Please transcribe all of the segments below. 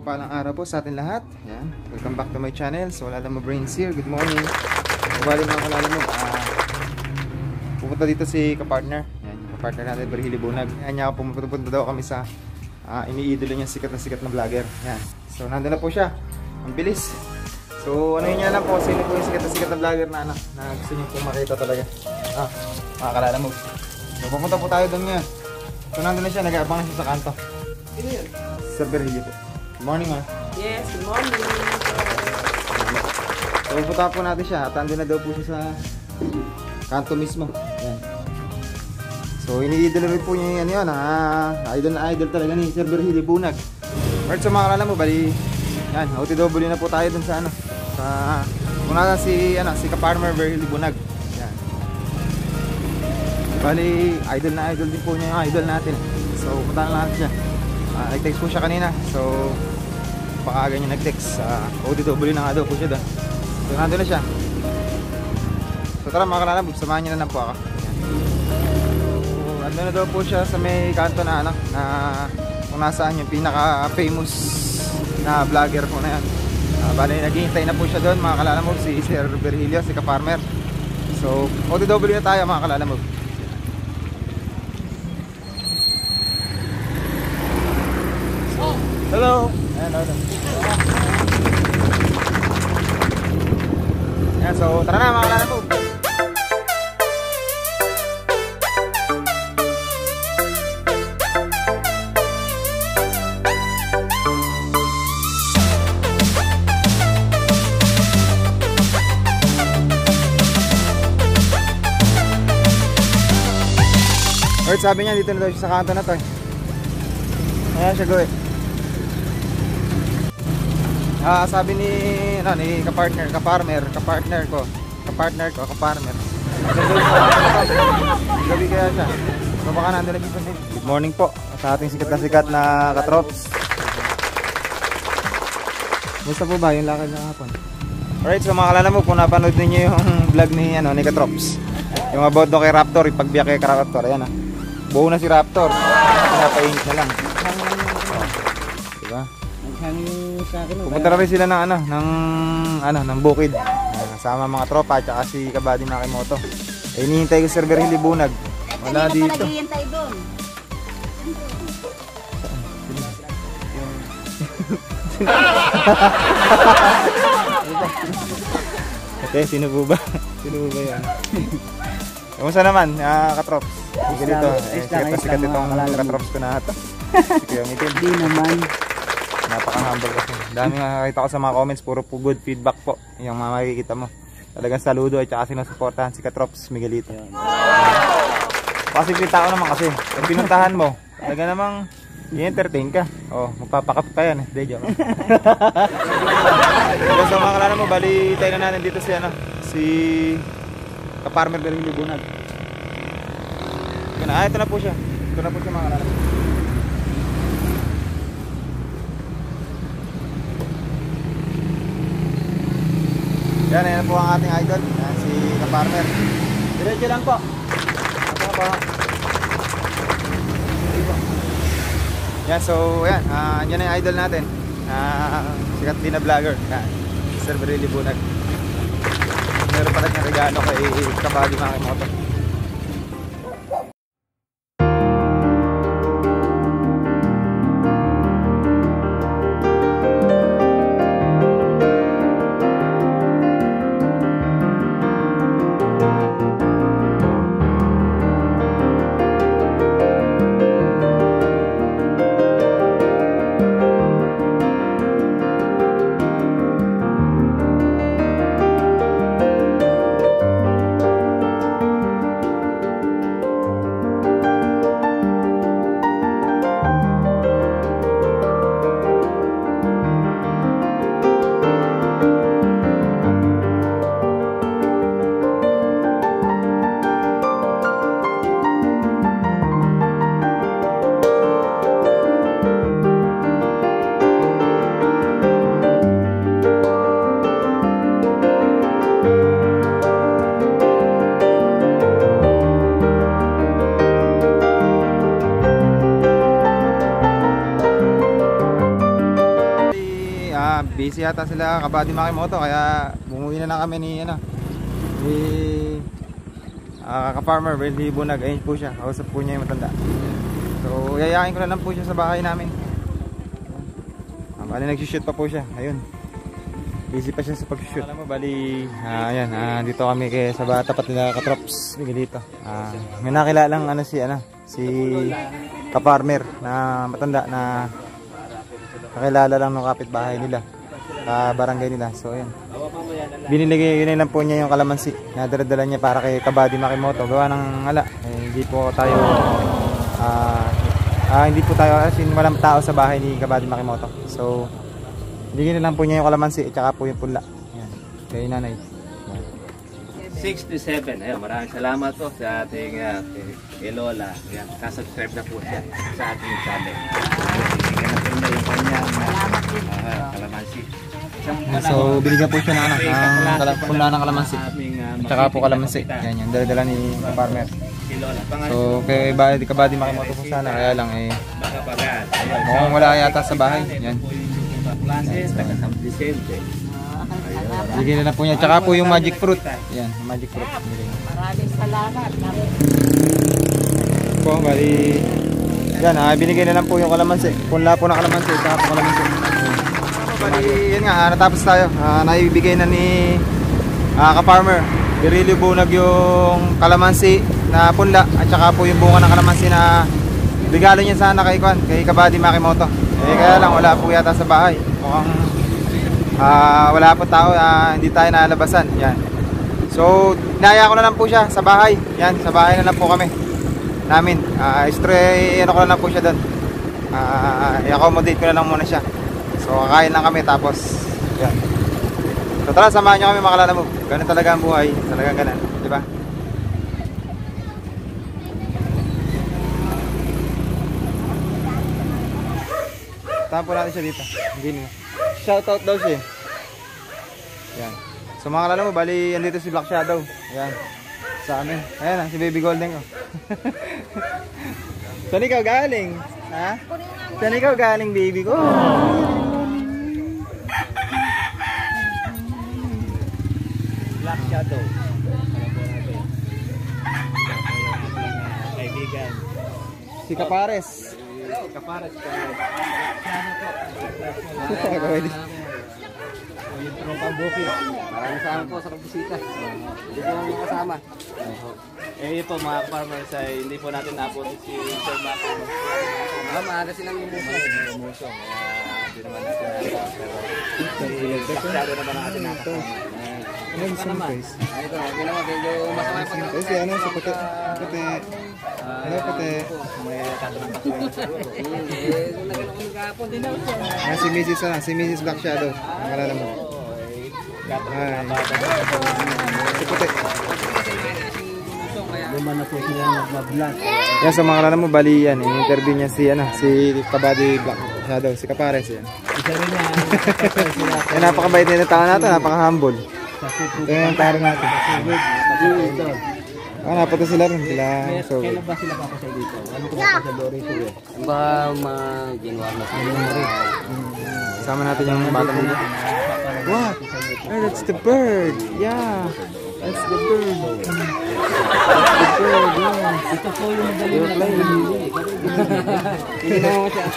mapagpalang araw po sa atin lahat. Yan. Welcome back to my channel. So, wala mo brains here. Good morning. Mabali mga kalala mo. Pupunta dito si kapartner. Yan, yung kapartner natin, Berhili Bunag. Yan niya ako pupunta daw kami sa iniidolo niya sikat na vlogger. Yan. So, nandun na po siya. Ang bilis. So, ano yun niya lang po. Sino po yung sikat na vlogger na gusto niyo po makita talaga. Mga kalala mo. So, pupunta po tayo doon ngayon. So, nandun na siya. Nag-aabang na siya sa kanto. Sir Berhili po. Good morning, ma. Yes, good morning. So, pupunta po natin siya. At andun na daw po siya sa kanto mismo. Yan. So, iniidolo rin po niya yan. Idol na idol talaga ni Sir Berhili Bunag. Alright, so mga kalala mo, bali, yan, OTW na po tayo dun sa muna si Kaparmer Berhili Bunag. Yan. Bali, idol na idol din po niya yung idol natin. So, punta na natin siya. Nag-text po siya kanina. So, pakaga niya nag-text. OTW na nga daw po siya doon. So, nandun na siya. So, tara mga kalala, samahan niyo na lang po ako. Yan. So, nandun na daw po siya sa may kanto na kung nasaan yung pinaka-famous na vlogger po na yan. Bali, naghihintay na po siya doon mga kalala mo, si Sir Berhilio, si Kaparmer. So, OTW na tayo mga kalala mo. Hello! Ayan, hello. Ayan, so tara na mga kalala mo. Alright, sabi niya dito na daw siya sa kanto na to. Ayan siya, go eh. Sabi ni kapartner ko. Gabi kaya siya. So baka nandun na dito. Good morning po sa ating sikat na katrops. Gusto po ba yung lakad na hapon? Alright, so mga kalala mo, kung napanood ninyo yung vlog ni katrops, yung about do kay Raptor, ipagbiyak kay Raptor, ayan buo na si Raptor. Pinapainit na lang. Diba? Pupunta na rin sila ng bukid. Kasama mga tropa at saka si Kabady Makimoto. Hinihintay ko si Sir Berhili Bunag. Wala dito. Naghihintay doon. Okay, sino po ba? Sino po ba yan? Kamusta naman, katrops? Sige dito. Sikat itong katrops ko na ito. Sige, umitin. Hindi naman. Napaka-humble kasi. Dami nga nakakita ko sa mga comments, puro po good feedback po. Yung mga makikita mo. Talagang saludo at saka sinusuportahan si Katrops Miguelito. Kasi tao naman kasi. Pag pinuntahan mo, talaga namang i-entertain ka. Magpapakap pa yan. Hindi, joke. So mga kalala mo, bali tayo na natin dito si Kaparmer Berhili Bunag. Ito na po siya. Ito na po siya mga kalala mo. Yan po ang ating idol. Yan, si Kaparmer. Diretso lang po. Ito po. Yan, so yan. Yan ang idol natin. Sikat din na vlogger. Yan. Sir Berhili Bunag. Meron pala niyang regalo kay Kabady Makimoto. busy yata sila Kabady Makimoto, kaya bumuwi na lang kami ni ka-farmer Berhili Bunag. Ayun po siya, kausap po niya yung matanda. So yayain ko na lang po siya sa bahay namin. Bali nag-shoot pa po siya, ayun. Busy pa siya sa pag-shoot. Alam mo, bali, ayan, dito kami sa tapat nila Katrops, dito. May nakilalang si ka-farmer na matanda na nakilala lang ng kapitbahay nila, ka-barangay nila. So ayan, binilagay yun lang po niya yung kalamansi na dala-dala niya para kay Kabady Makimoto. Gawa ng hindi po tayo as in walang tao sa bahay ni Kabady Makimoto. So bigyan na lang po niya yung kalamansi at saka po yung punla. Ayan, kay nanay. 67. Ayun, maraming salamat po sa ating kay Lola. Ayan, kasubscribe na po siya sa ating channel. Bigyan na po niya yung kanyang kalamansi. So binigyan po siya ng punla ng kalamansi at saka po kalamansi. Yan yung dala-dala ni ka-farmer. So kay Kabady Makimoto po sana, kaya lang mukhang wala yata sa bahay. Yan. Bigyan na lang po niya. Tsaka po yung magic fruit. Yan, magic fruit. Maraming salamat. Po, bali. Yan, binigay na lang po yung kalamansi. Punla po ng kalamansi. Tsaka po kalamansi. Bali, yan nga, natapos tayo. Naibigay na ni ka-farmer Berhili Bunag yung kalamansi na punla. At tsaka po yung bunga ng kalamansi na regalo niya sana kay Kabady Makimoto. Kaya lang wala po yata sa bahay. Mukhang wala po tao, hindi tayo nalabasan. Yan. So inaya ko na lang po siya sa bahay. Yan, sa bahay na lang po kami namin. Ano ko na lang po siya doon. I-accommodate ko na lang muna siya. So kakain lang kami tapos yan. So tara, samahan niyo kami mga kalalamog. Ganun talaga ang buhay. Talagang ganun, di ba? Tapo natin siya dito. Hindi. Shoutout daw siya. Yan. So mga kalala mo, bali andito si Black Shadow. Yan. Sa amin. Ayan si Baby Golden ko. Saan ikaw galing? Ha? Saan ikaw galing, baby ko? Black Shadow. Kaibigan. Si Kapares. Kapares ko. Yung tropa Buki. Maraming salamat po sa pagbisita. Hindi po namin kasama. Ito mga farmers ay hindi po natin nabuti si Sir Mako. Maaga silang lumusong. Hindi naman natin nakasama. Pero masyado naman ang ating nakasama. Ano yung surprise? Ito, hindi naman medyo masama yung pagkakasama. Kasi ano sa puti? Puti. Ano puti? May tatanong pa siguro. Nagano ko nagkahapon din ako siya. Si Mrs. Black Shadow. Ang kalala mo. Ay. Si puti. Luma na po sila mag-vlog. Yan, sa mga kalala mo, bali yan. In-interview niya si Kabady Black Shadow. Si Kapares yan. Isa rin yan. Yan, napakabait nila tao natin. Napaka-humble. Ito yung taro natin. Napunta sila rin. Kailan ba sila papasay dito? Ano ko papasay dito? Ba, mag-January na sila. Sama natin yung bata mo. What? Oh, that's the bird. Yeah. That's the bird. That's the bird, yeah. Ito po yung magaling na lang. Hindi na mo siya.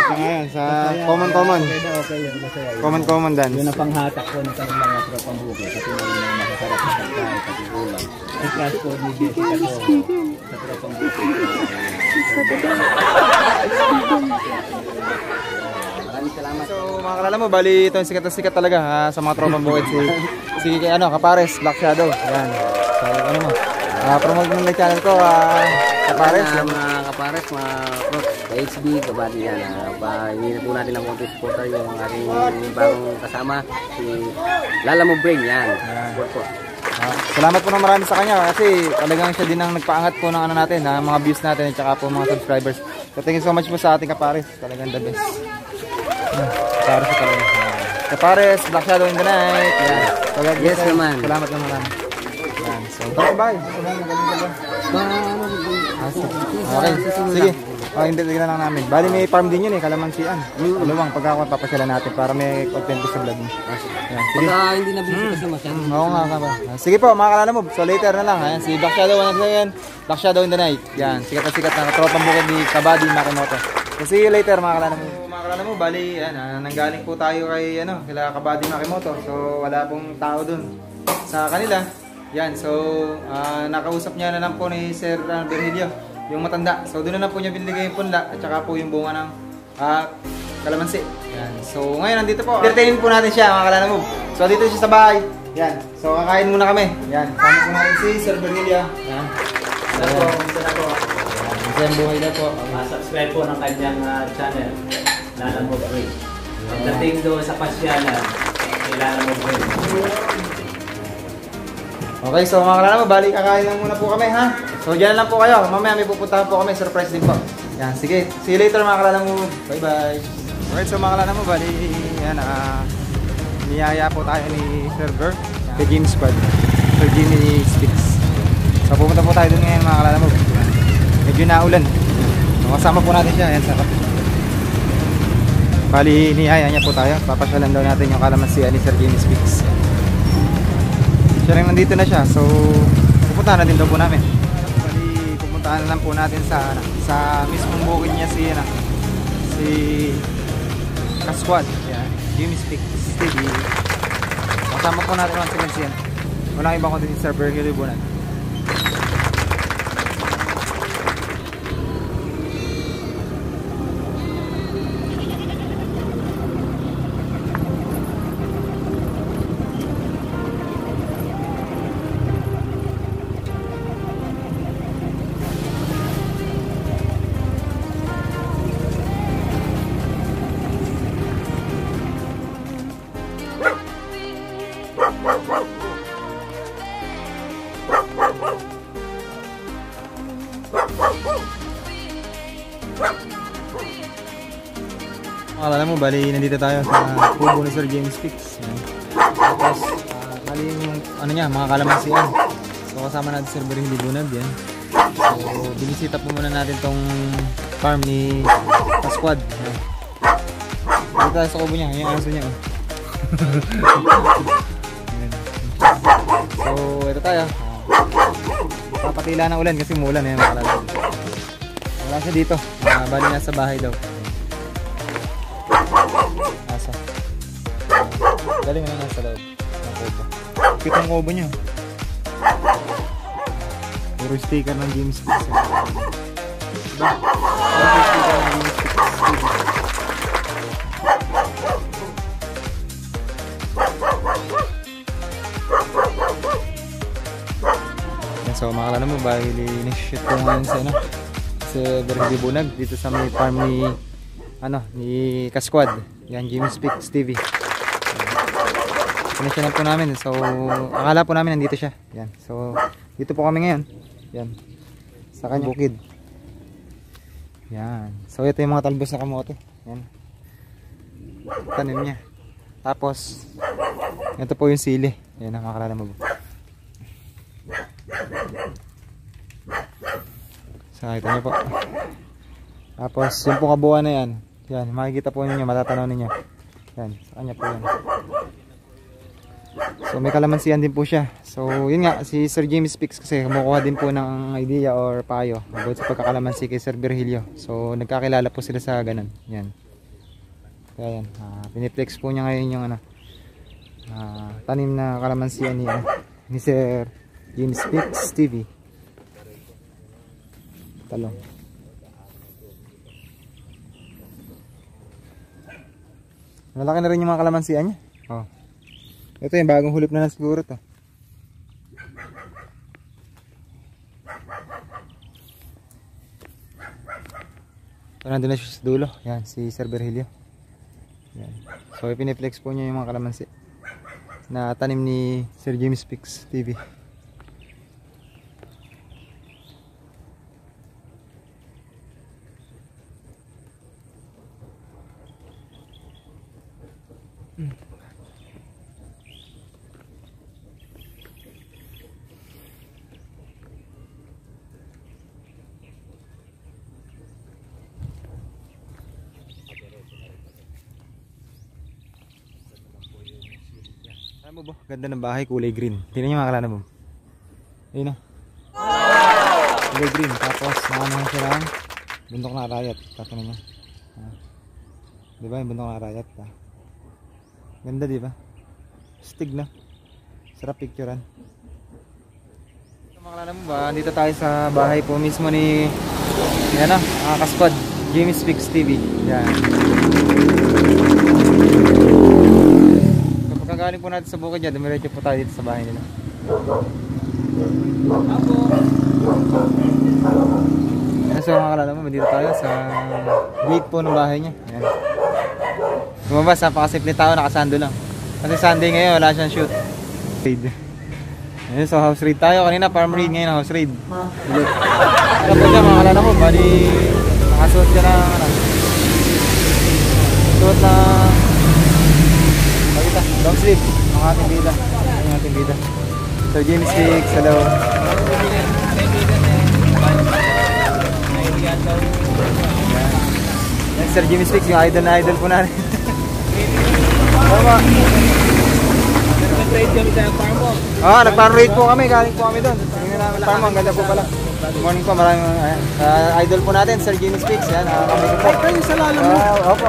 Ngayon, sa common. Okay yun, masaya. Common dan. Yun ang panghatak ko ng kanilang mga tropang buki. Kasi may masasarap sa pagkain, pati ulam. Ang class ko, ni Jessica ko sa tropang buki. Maraming salamat. So mga kalala mo, bali ito yung sikat na sikat talaga sa mga tropang buhay. Si Kapares, Black Shadow. Yan. So ano mo, promote mo na channel ko, Kapares. Mga Kapares, mga props, HB, kabady yan. Hindi na po natin ng konti supporter yung ating bagong kasama, si Lala Mo Brain. Yan. Support po. Salamat po ng marami sa kanya kasi talagang siya din ang nagpaangat po ng natin, mga views natin at saka po mga subscribers. So thank you so much po sa ating Kapares. Talagang the best. Kapares talaga. Kapares, Black Shadow in the night. Yan. So, Yes naman. Salamat na marami. Yan. So bye bye. Okay. Sige. Hindi, tignan lang namin. Bali may farm din yun eh, kalamansian. Aluwang, pagkakot papasyalan natin para may content sa vlog mo. Yan, sige. Baka hindi na busy kasi masyado. Oo nga ka ba. Sige po, mga kalala mo. So later na lang. Ayan, si Black Shadow, ano na yan? Black Shadow in the night. Yan, sikat na sikat na tropang bukid ni Kabady Makimoto. So see you later mga kalala mo. Mga kalala mo, bali, yan, nanggaling po tayo kay, kila Kabady Makimoto. So wala pong tao dun sa kanila. Yan, so nakausap niya na lang po ni Sir Virgilio, yung matanda. So doon na lang po niya binigay yung punla at saka po yung bunga ng kalamansi. Yan. So ngayon nandito po. Entertainin po natin siya mga kalala mo. So dito siya sa bahay. Yan. So kakain muna kami. Yan. Sama po natin si Sir Virgilio. Yan. Ito po, ito na po. Yan. Yan buhay na po. Subscribe po ng kanyang channel, Lala Mo Brain. Pagdating doon sa pasyalan, Lala Mo Brain. Okay, so mga kalala mo, bali kakain lang muna po kami ha. So dyan lang po kayo. Mamaya may pupuntahan po kami. Surprise din po. Yan. Sige. See you later mga kalala mo. Bye bye. Alright, so mga kalala mo, bali yan, niyaya po tayo ni Server, the Gym Squad, Sir Jimmy Speaks. So pupunta po tayo dun ngayon mga kalala mo. Medyo naulan. So kasama po natin siya. Yan, sarap. Bali niyaya niya po tayo. Papasyalan daw natin yung kalamansian ni Sir Jimmy Speaks. Siya rin nandito na siya. So pupuntahan na din daw po namin. Bali pupuntahan na lang po natin sa mismong bukid niya si Kasquad, yan, Jimmy Speaks TV. Kasama po natin once again siya. Walang ibang kundi si Sir Virgilio Bunag. Alala mo, bali nandito tayo sa kubo ni Sir James Speaks. Tapos, bali yung mga kalamansian. So kasama natin Sir Virgilio Bunag yan. So binisita po muna natin tong farm ni Kasquad. Dito tayo sa kubo niya, yung aso niya. So ito tayo. Papatila ng ulan kasi umulan yan. Wala siya dito. Bali nasa bahay daw. Asa. Galing na nasa loob ng kubo. Kita ang kubo niya. Puro sticker ng James Speaks. Diba? Puro sticker ng James Speaks. So makakala mo ba ni-shoot ko ngayon sa Virgilio Bunag dito sa may farm ni Kasquad. Yan, Jimmy Speaks TV. Pinasyalan po namin. So akala po namin nandito siya. Yan. So dito po kami ngayon. Yan. Sa kanyang bukid. Yan. So ito yung mga talbos na kamote. Yan. Tanim niya. Tapos ito po yung sili. Yan ang makalala mo. So ito niyo po. Tapos yung pong kabuuan na yan. Yan, makikita po ninyo, matatanaw ninyo. Yan, sa kanya po yan. So may kalamansian din po siya. So yun nga, si Sir James Speaks kasi kumukuha din po ng idea or payo about sa pagkakalamansi kay Sir Virgilio. So nagkakilala po sila sa ganun. Yan. Kaya yan, piniplex po niya ngayon yung tanim na kalamansian ni Sir James Speaks TV. Talong. Malaki na rin yung mga kalamansian niya. Oh. Ito yung bagong hulip na siguro to. So nandun na siya sa dulo. Yan, si Sir Virgilio. Yan. So ipiniflex po niya yung mga kalamansi na tanim ni Sir James Speaks TV. Alam mo ba? Ganda ng bahay, kulay green. Tingnan niyo mga kalala mo. Ayun na. Kulay green. Tapos nakanahan siya lang. Bundok na Arayat. Tatano niya. Diba yung bundok na Arayat? Ganda diba? Stig na. Sarap picturean. Mga kalala mo ba? Dito tayo sa bahay po mismo ni yan na, mga kaspad. James Fix TV. Yan. Kapag galing po natin sa bukid niya, dumiretso po tayo dito sa bahay nila. So mga kalala mo, dito tayo sa gate po ng bahay niya. Yan. Lumabas, napakasimple tao, nakasando lang. Kasi Sunday ngayon, wala siyang shoot. Ayan, so house raid tayo. Kanina farm raid, ngayon house raid. Ano po siya mga kalala mo, bali nakasuot ka ng suot na pakita, long sleeve ang ating bida. Ang ating bida. So James Fix, hello. Yan Sir James Fix, yung idol na idol po natin. Tama. Nag-trade kami sa farm mo. Nag-farm raid po kami, galing po kami doon. Tingnan namin farm, ang ganda po pala. Good morning po, maraming idol po natin, Sir James Fix. Yan, kami po. Ay, kayo sa lalo mo. Opo.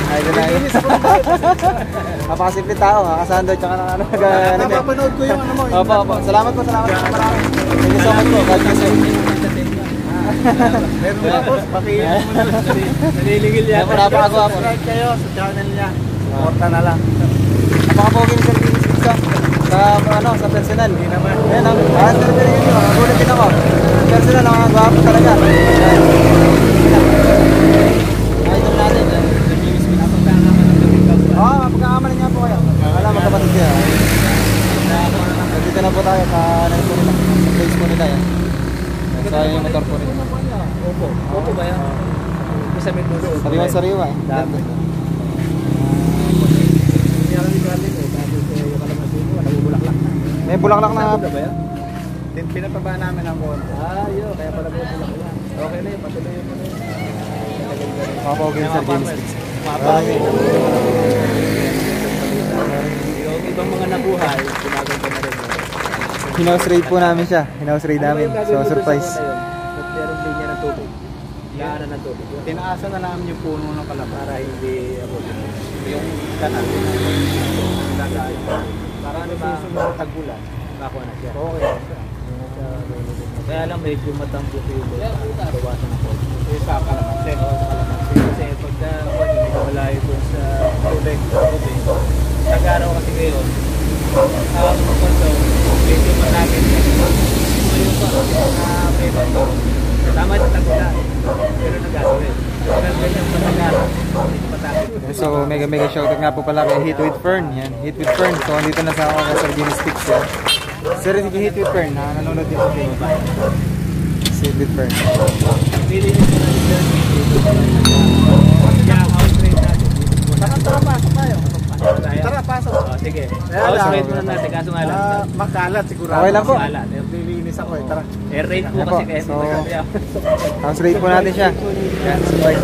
Idol na yun. Napakasimple tao, kakasando, tsaka na ano. Napapanood ko yung ano mo. Opo. Salamat po, salamat po. Thank you so much po. God bless you. Meron ba po? Pakihin mo na. Naliligil yan. Napakagawa po. Subscribe kayo sa channel niya. Porta na lang. Napakapogi ni Sir James Fix sa personal. Hindi naman. Yan ang Sir James Fix. Nagulat din ako. Personal, ang gwapo talaga. Idol natin. Mapagkakamalan niya po kayo. Alam, magkapatid siya. Dito na po tayo sa place po nila. Sa yung motor po nila. Opo ba yan? Sa may puso. Sariwa-sariwa eh. May bulaklak na. Pinapaba namin ang konti. Yun. Kaya pala po bulaklak. Okay na yun. Patuloy yun. Mapapagin Sir James Fix. Yung ibang mga nabuhay, ginagawin ko na rin. Hinouse raid po namin siya. Hinouse raid namin. So surprise. Meron linya ng tubig. Daanan ng tubig. Tinaasan na namin yung puno ng kalabas. Para hindi Yung kanal. para ano ba susunod tag-ulan. Nakuha na siya. Okay. Kaya lang medyo matambok yung bawasan ng konti. Yung sa kalamansin. Kasi pagka medyo malayo doon sa tubig, nag-araw kasi ngayon, ang konto, medyo matagin. Ngayon pa, may bato. Tama sa tag-ulan, pero nag-gagawin. Pero ganyan matagaraw, medyo matagin. So mega shoutout nga po pala kay Hit with Fern. Yan, Hit with Fern. So andito na sa ako kay Sir James Fix. Sir, hindi Hit with Fern. Nanonood din ako kayo. Hit with Fern. Pili nyo na rin dyan. Kaya house rate natin. Tara, pasok tayo. Tara, Tara, pasok. sige. House rate muna natin. Kaso nga lang. Makalat sigurado. Okay lang po. Makalat. Lilinis ako eh. Tara. Air rate po Yan po. kasi kaya So, hindi magkakaya. house raid po natin siya. Yan, surprise.